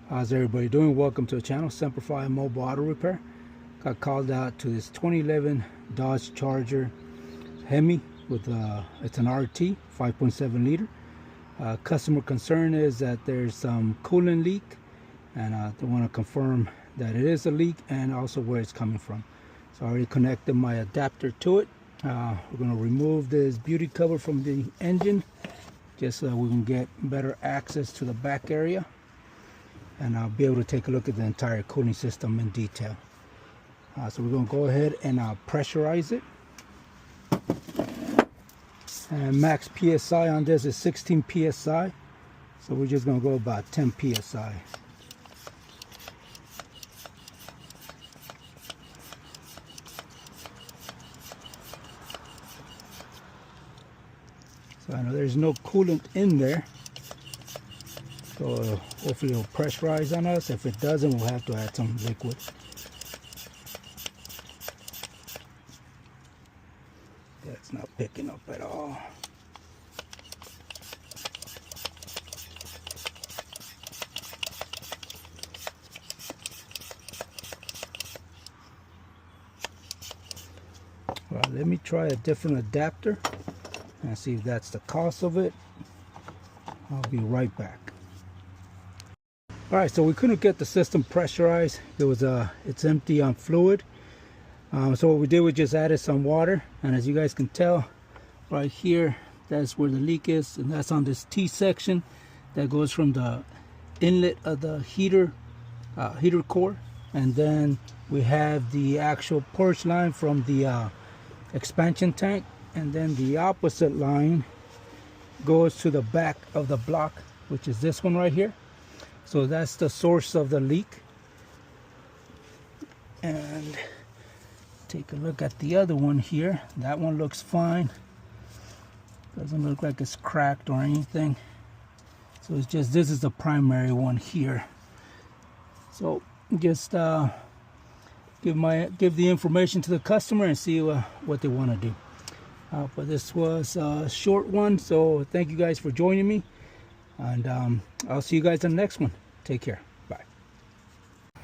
How's everybody doing? Welcome to the channel, SemperFi Mobile Auto Repair. Got called out to this 2011 Dodge Charger Hemi with it's an RT 5.7 liter. Customer concern is that there's some coolant leak, and they want to confirm that it is a leak and also where it's coming from. So I already connected my adapter to it. We're going to remove this beauty cover from the engine just so we can get better access to the back area, and I'll be able to take a look at the entire cooling system in detail. So we're going to go ahead and pressurize it. And max PSI on this is 16 PSI. So we're just going to go about 10 PSI. So I know there's no coolant in there. So hopefully it'll pressurize on us. If it doesn't, we'll have to add some liquid. That's not picking up at all. Well, let me try a different adapter and see if that's the cause of it. I'll be right back. Alright, so we couldn't get the system pressurized. It's empty on fluid. So what we did was just added some water, and as you guys can tell right here, that's where the leak is, and that's on this T section that goes from the inlet of the heater core, and then we have the actual purge line from the expansion tank, and then the opposite line goes to the back of the block, which is this one right here. So that's the source of the leak. And take a look at the other one here. That one looks fine. Doesn't look like it's cracked or anything. So it's just, this is the primary one here. So just give the information to the customer and see what they want to do. But this was a short one, so thank you guys for joining me, and I'll see you guys in the next one. Take care. Bye.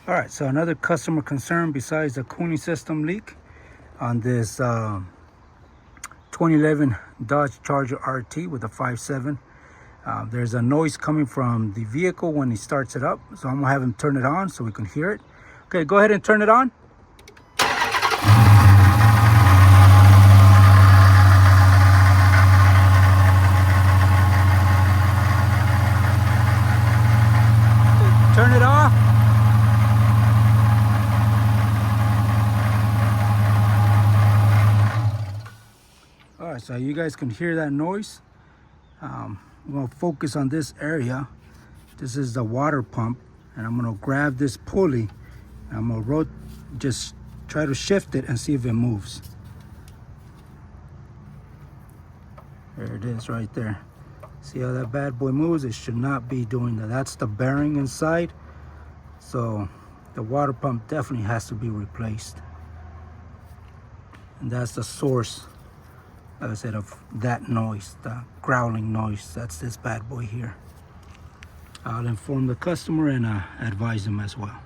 All right, so another customer concern besides the cooling system leak on this 2011 Dodge Charger RT with a 5.7. There's a noise coming from the vehicle when he starts it up, so I'm gonna have him turn it on so we can hear it. Okay, go ahead and turn it on. Turn it off. All right, so you guys can hear that noise. I'm gonna focus on this area. This is the water pump, and I'm gonna grab this pulley. And I'm gonna just try to shift it and see if it moves. There it is right there. See how that bad boy moves? It should not be doing that. That's the bearing inside. So the water pump definitely has to be replaced. And that's the source, like I said, of that noise, the growling noise. That's this bad boy here. I'll inform the customer and advise them as well.